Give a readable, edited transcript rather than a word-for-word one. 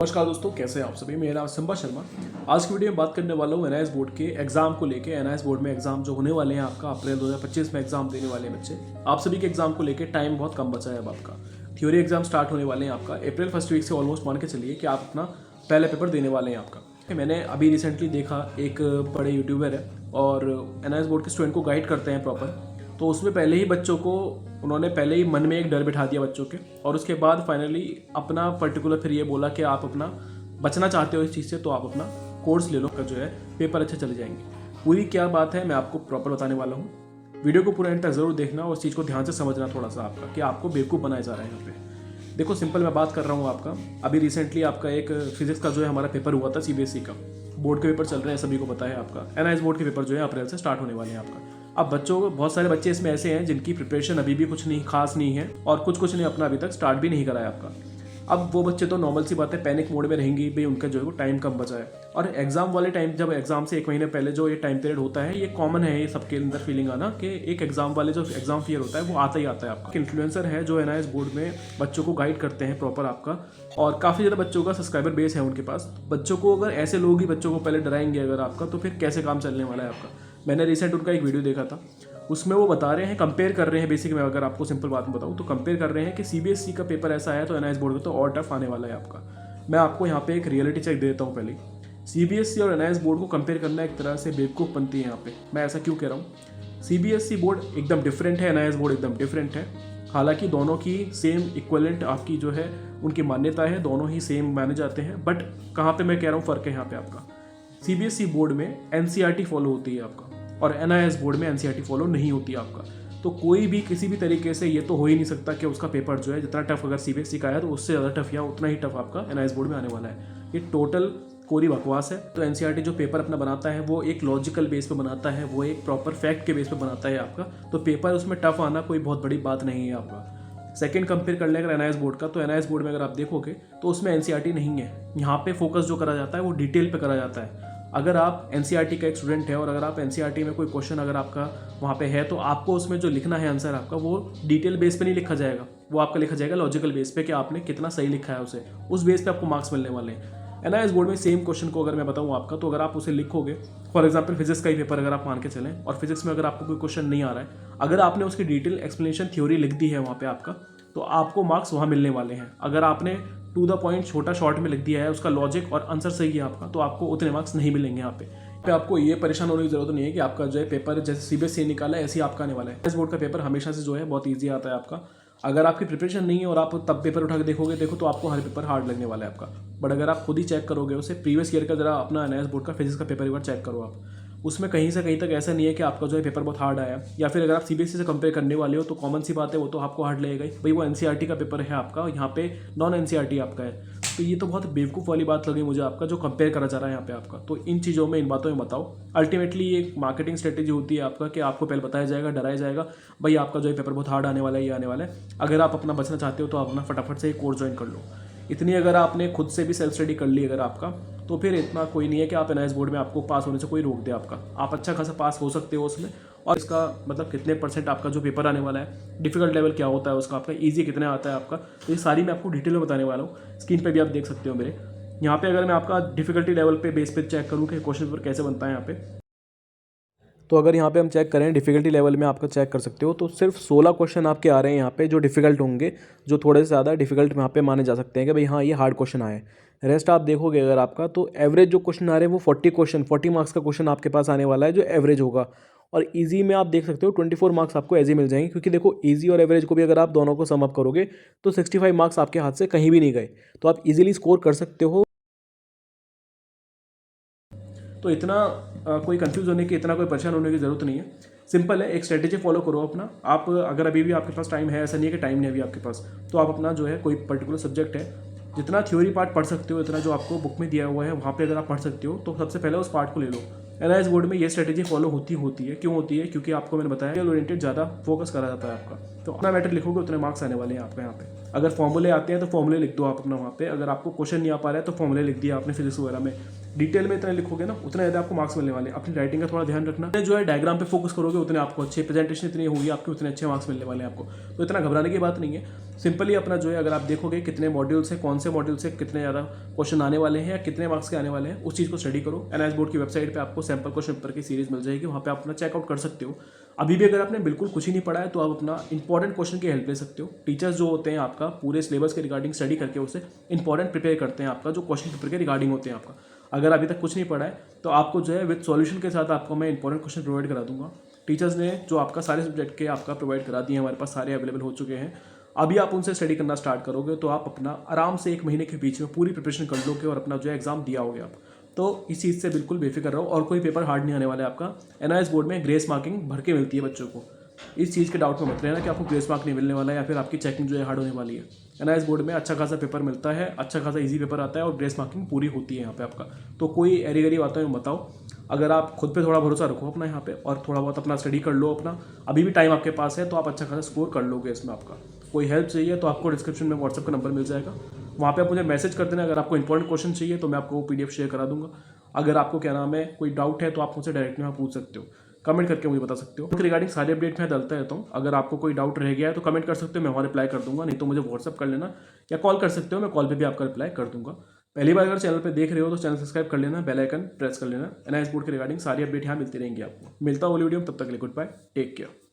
नमस्कार दोस्तों, कैसे हैं आप सभी। मेरा नाम सिम्बा शर्मा। आज की वीडियो में बात करने वाला हूँ एनआईएस बोर्ड के एग्जाम को लेके। एनआईएस बोर्ड में एग्जाम जो होने वाले हैं आपका अप्रैल 2025 में एग्जाम देने वाले हैं बच्चे। आप सभी के एग्जाम को लेके टाइम बहुत कम बचा है अब आपका। थ्योरी एग्जाम स्टार्ट होने वाले हैं आपका अप्रैल फर्स्ट वीक से। ऑलमोस्ट मान के चलिए कि आप अपना पहला पेपर देने वाले हैं आपका। मैंने अभी रिसेंटली देखा, एक बड़े यूट्यूबर है और एनआईएस बोर्ड के स्टूडेंट को गाइड करते हैं प्रॉपर। तो उसमें पहले ही बच्चों को उन्होंने पहले ही मन में एक डर बिठा दिया बच्चों के, और उसके बाद फाइनली अपना पर्टिकुलर फिर ये बोला कि आप अपना बचना चाहते हो इस चीज़ से तो आप अपना कोर्स ले लो, का जो है पेपर अच्छे चले जाएंगे। पूरी क्या बात है मैं आपको प्रॉपर बताने वाला हूँ। वीडियो को पूरा एंड तक जरूर देखना और इस चीज़ को ध्यान से समझना थोड़ा सा आपका, कि आपको बेवकूफ़ बनाया जा रहा है यहाँ पे। देखो सिंपल मैं बात कर रहा हूँ आपका। अभी रिसेंटली आपका एक फिजिक्स का जो है हमारा पेपर हुआ था, सीबीएसई का बोर्ड के पेपर चल रहे हैं, सभी को पता है आपका। एनआईएस बोर्ड के पेपर जो है अप्रैल से स्टार्ट होने वाले हैं आपका। अब बच्चों को बहुत सारे बच्चे इसमें ऐसे हैं जिनकी प्रिपरेशन अभी भी कुछ नहीं खास नहीं है, और कुछ ने अपना अभी तक स्टार्ट भी नहीं करा है आपका। अब वो बच्चे तो नॉर्मल सी बात है पैनिक मोड में रहेंगे भाई, उनका जो है वो टाइम कम बचा है। और एग्जाम वाले टाइम, जब एग्जाम से एक महीने पहले जो ये टाइम पीरियड होता है, ये कॉमन है, ये सबके अंदर फीलिंग आना कि एक एग्जाम वाले जो एग्जाम फियर होता है वो आता ही आता है आपका। इन्फ्लुएंसर है जो एनआईएस बोर्ड में बच्चों को गाइड करते हैं प्रॉपर आपका, और काफ़ी ज़्यादा बच्चों का सब्सक्राइबर बेस है उनके पास। बच्चों को अगर ऐसे लोग ही बच्चों को पहले डराएंगे अगर आपका, तो फिर कैसे काम चलने वाला है आपका। मैंने रिसेंट उनका एक वीडियो देखा था, उसमें वो बता रहे हैं, कंपेयर कर रहे हैं। बेसिक में अगर आपको सिंपल बात में बताऊँ तो कंपेयर कर रहे हैं कि सीबीएसई का पेपर ऐसा है तो एनआईएस बोर्ड का तो और टफ आने वाला है आपका। मैं आपको यहाँ पे एक रियलिटी चेक देता हूँ पहले। सीबीएसई और एनआईएस बोर्ड को कंपेयर करना एक तरह से बेवकूफ़ बनती है यहाँ पे। मैं ऐसा क्यों कह रहा हूँ। सीबीएसई बोर्ड एकदम डिफरेंट है, एनआईएस बोर्ड एकदम डिफरेंट है। हालांकि दोनों की सेम इक्वलेंट आपकी जो है उनकी मान्यता है, दोनों ही सेम माने जाते हैं। बट कहाँ पे मैं कह रहा हूँ फ़र्क है यहाँ पे आपका। सीबीएसई बोर्ड में एनसीईआरटी फॉलो होती है आपका, और एनआईएस बोर्ड में एनसीईआरटी फॉलो नहीं होती आपका। तो कोई भी किसी भी तरीके से ये तो हो ही नहीं सकता कि उसका पेपर जो है जितना टफ अगर सीबीएसई का है तो उससे ज़्यादा टफ या उतना ही टफ आपका एनआईएस बोर्ड में आने वाला है। ये टोटल कोरी बकवास है। तो एनसीईआरटी जो पेपर अपना बनाता है वो एक लॉजिकल बेस पे बनाता है, वो एक प्रॉपर फैक्ट के बेस पे बनाता है आपका। तो पेपर उसमें टफ आना कोई बहुत बड़ी बात नहीं है आपका। सेकंड कंपेयर कर लें अगर एनआईएस बोर्ड का, तो एनआईएस बोर्ड में अगर आप देखोगे तो उसमें एनसीईआरटी नहीं है। यहाँ पे फोकस जो करा जाता है वो डिटेल पे करा जाता है। अगर आप एनसीईआरटी का एक स्टूडेंट है और अगर आप एनसीईआरटी में कोई क्वेश्चन अगर आपका वहाँ पे है, तो आपको उसमें जो लिखना है आंसर आपका, वो डिटेल बेस पे नहीं लिखा जाएगा, वो आपका लिखा जाएगा लॉजिकल बेस पे कि आपने कितना सही लिखा है उसे। उस बेस पे आपको मार्क्स मिलने वाले हैं। एनआईएस बोर्ड में सेम क्वेश्चन को अगर मैं बताऊँ आपका, तो अगर आप उसे लिखोगे, फॉर एग्जाम्पल फिजिक्स का ही पेपर अगर आप मान के चलें, और फिजिक्स में अगर आपको कोई क्वेश्चन नहीं आ रहा है, अगर आपने उसकी डिटेल एक्सप्लेनेशन थ्योरी लिख दी है वहाँ पे आपका, तो आपको मार्क्स वहाँ मिलने वाले हैं। अगर आपने टू द पॉइंट छोटा शॉर्ट में लिख दिया है, उसका लॉजिक और आंसर सही है आपका, तो आपको उतने मार्क्स नहीं मिलेंगे यहाँ पे आपको ये परेशान होने की जरूरत नहीं है कि आपका जो है पेपर जैसे सीबीएसई निकाला है ऐसे ही आपका आने वाला है। इस बोर्ड का पेपर हमेशा से जो है बहुत ईजी आता है आपका। अगर आपकी प्रिपरेशन नहीं है और आप तब पेपर उठा के देखो तो आपको हर पेपर हार्ड लगने वाला है आपका। बट अगर आप खुद ही चेक करोगे उसे, प्रीवियस ईयर का जरा अपना एनआईएस बोर्ड का फिजिक्स का पेपर एक बार चेक करो आप, उसमें कहीं से कहीं तक ऐसा नहीं है कि आपका जो है पेपर बहुत हार्ड आया। या फिर अगर आप सीबीएसई से कंपेयर करने वाले हो तो कॉमन सी बात है, वो तो आपको हार्ड लगेगा ही भाई, वो एनसीईआरटी का पेपर है आपका, यहाँ पे नॉन एनसीईआरटी आपका है। तो ये तो बहुत बेवकूफ़ वाली बात लगी मुझे आपका, जो कंपेयर करा जा रहा है यहाँ पे आपका। तो इन चीज़ों में, इन बातों में बताओ। अल्टीमेटली ये एक मार्केटिंग स्ट्रेटेजी होती है आपका, कि आपको पहले बताया जाएगा, डराया जाएगा भाई आपका जो है पेपर बहुत हार्ड आने वाला है, ये आने वाला है। अगर आप अपना बचना चाहते हो तो आप अपना फटाफट से एक कोर्स ज्वाइन कर लो। इतनी अगर आपने खुद से भी सेल्फ स्टडी कर ली अगर आपका, तो फिर इतना कोई नहीं है कि आप एनआईएस बोर्ड में आपको पास होने से कोई रोक दे आपका। आप अच्छा खासा पास हो सकते हो उसमें। और इसका मतलब कितने परसेंट आपका जो पेपर आने वाला है, डिफिकल्ट लेवल क्या होता है उसका, आपका ईजी कितने आता है आपका, तो ये सारी मैं आपको डिटेल में बताने वाला हूँ। स्क्रीन पे भी आप देख सकते हो मेरे यहाँ पे। अगर मैं आपका डिफिकल्टी लेवल पे बेस पे चेक करूँ कि क्वेश्चन पेपर कैसे बनता है यहाँ पे, तो अगर यहाँ पे हम चेक करें डिफिकल्टी लेवल में आपका चेक कर सकते हो, तो सिर्फ 16 क्वेश्चन आपके आ रहे हैं यहाँ पे जो डिफिकल्ट होंगे, जो थोड़े से ज़्यादा डिफिकल्ट यहाँ पे माने जा सकते हैं कि भाई हाँ ये हार्ड क्वेश्चन आए। रेस्ट आप देखोगे अगर आपका, तो एवरेज जो क्वेश्चन आ रहे हैं वो 40 मार्क्स का क्वेश्चन आपके पास आने वाला है जो एवरेज होगा। और ईजी में आप देख सकते हो 24 मार्क्स आपको ऐसे मिल जाएंगे, क्योंकि देखो ईजी और एवरेज को भी अगर आप दोनों को सम अप करोगे तो 65 मार्क्स आपके हाथ से कहीं भी नहीं गए, तो आप इजीली स्कोर कर सकते हो। तो इतना कोई कंफ्यूज होने की, इतना कोई परेशान होने की ज़रूरत नहीं है। सिंपल है, एक स्ट्रेटेजी फॉलो करो अपना। आप अगर अभी भी आपके पास टाइम है, ऐसा नहीं है कि टाइम नहीं है अभी आपके पास, तो आप अपना जो है कोई पर्टिकुलर सब्जेक्ट है, जितना थ्योरी पार्ट पढ़ सकते हो, इतना जो आपको बुक में दिया हुआ है वहाँ पे अगर आप पढ़ सकते हो, तो सबसे पहले उस पार्ट को ले लो। एनआईएस बोर्ड में ये स्ट्रेटेजी फॉलो होती है। क्यों होती है? क्योंकि आपको मैंने बताया ओरिएंटेड ज़्यादा फोकस करा जाता है आपका। तो अपना मैटर लिखोगे उतने मार्क्स आने वाले हैं आपका यहाँ पे। अगर फॉर्मूले आते हैं तो फॉर्मूले लिख दो आप अपना वहाँ पे। अगर आपको क्वेश्चन नहीं आ पा रहा है तो फॉर्मूले लिख दिया आपने फिजिक्स वगैरह में। डिटेल में इतना लिखोगे ना उतना ज़्यादा आपको मार्क्स मिलने वाले हैं। अपनी राइटिंग का थोड़ा ध्यान रखना, जो है डायग्राम पे फोकस करोगे उतने आपको अच्छे, प्रेजेंटेशन इतनी होगी आपके उतने अच्छे मार्क्स मिलने वाले हैं आपको। तो इतना घबराने की बात नहीं है। सिंपली अपना जो है अगर आप देखोगे कितने मॉड्यूल से, कौन से मॉड्यूल से कितने ज़्यादा क्वेश्चन आने वाले हैं या कितने मार्क्स के आने वाले हैं, उस चीज़ को स्टडी करो। एनआईएस बोर्ड की वेबसाइट पे आपको सैम्पल क्वेश्चन पेपर की सीरीज मिल जाएगी, वहाँ पे आप अपना चेकआउट कर सकते हो। अभी भी अगर आपने बिल्कुल कुछ ही नहीं पढ़ा है तो आप अपना इंपॉर्टेंट क्वेश्चन की हेल्प ले सकते हो। टीचर्स जो होते हैं आपका पूरे सिलेबस के रिगार्डिंग स्टडी करके उससे इंपॉर्टेंट प्रिपेयर करते हैं आपका, जो क्वेश्चन पेपर के रिगार्डिंग होते हैं आपका। अगर अभी तक कुछ नहीं पढ़ा है तो आपको जो है विद सॉल्यूशन के साथ आपको मैं इंपॉर्टेंट क्वेश्चन प्रोवाइड करा दूंगा। टीचर्स ने जो आपका सारे सब्जेक्ट के आपका प्रोवाइड करा दिए, हमारे पास सारे अवेलेबल हो चुके हैं। अभी आप उनसे स्टडी करना स्टार्ट करोगे तो आप अपना आराम से 1 महीने के बीच में पूरी प्रिपरेशन कर लोगे और अपना जो है एग्जाम दिया होगे आप। तो इस चीज़ से बिल्कुल बेफिक्र रहो और कोई पेपर हार्ड नहीं आने वाला है आपका। एनआईएस बोर्ड में ग्रेस मार्किंग भर के मिलती है बच्चों को। इस चीज़ के डाउट में मत रहना कि आपको ग्रेस मार्क नहीं मिलने वाला है या फिर आपकी चेकिंग जो है हार्ड होने वाली है। एनआईएस बोर्ड में अच्छा खासा पेपर मिलता है, अच्छा खासा इजी पेपर आता है और ग्रेस मार्किंग पूरी होती है यहाँ पे आपका। तो कोई एरी गरी बातों में बताओ। अगर आप खुद पे थोड़ा भरोसा रखो अपना यहाँ पे और थोड़ा बहुत अपना स्टडी कर लो अपना, अभी भी टाइम आपके पास है तो आप अच्छा खासा स्कोर कर लोगे इसमें आपका। कोई हेल्प चाहिए तो आपको डिस्क्रिप्शन में व्हाट्सएप का नंबर मिल जाएगा, वहाँ पे आप मुझे मैसेज कर देना। अगर आपको इंपॉर्टेंट क्वेश्चन चाहिए तो मैं आपको वो PDF शेयर करा दूंगा। अगर आपको क्या नाम है कोई डाउट है तो आप मुझसे डायरेक्टली वहाँ पूछ सकते हो, कमेंट करके मुझे बता सकते हो। रिगार्डिंग सारे अपडेट मैं डालता रहता हूँ। अगर आपको कोई डाउट रह गया है तो कमेंट कर सकते हो, मैं वहाँ रिप्लाई कर दूंगा। नहीं तो मुझे व्हाट्सअप कर लेना या कॉल कर सकते हो, मैं कॉल पे भी आपका रिप्लाई कर दूंगा। पहली बार अगर चैनल पे देख रहे हो तो चैनल सब्सक्राइब कर लेना, बेल आइकन प्रेस कर लेना। एनआईएस बोर्ड के रिगार्डिंग सारी अपडेट यहाँ मिलती रहेंगी आपको। मिलता हूँ अगली वीडियो में, तब तक के लिए गुड बाय, टेक केयर।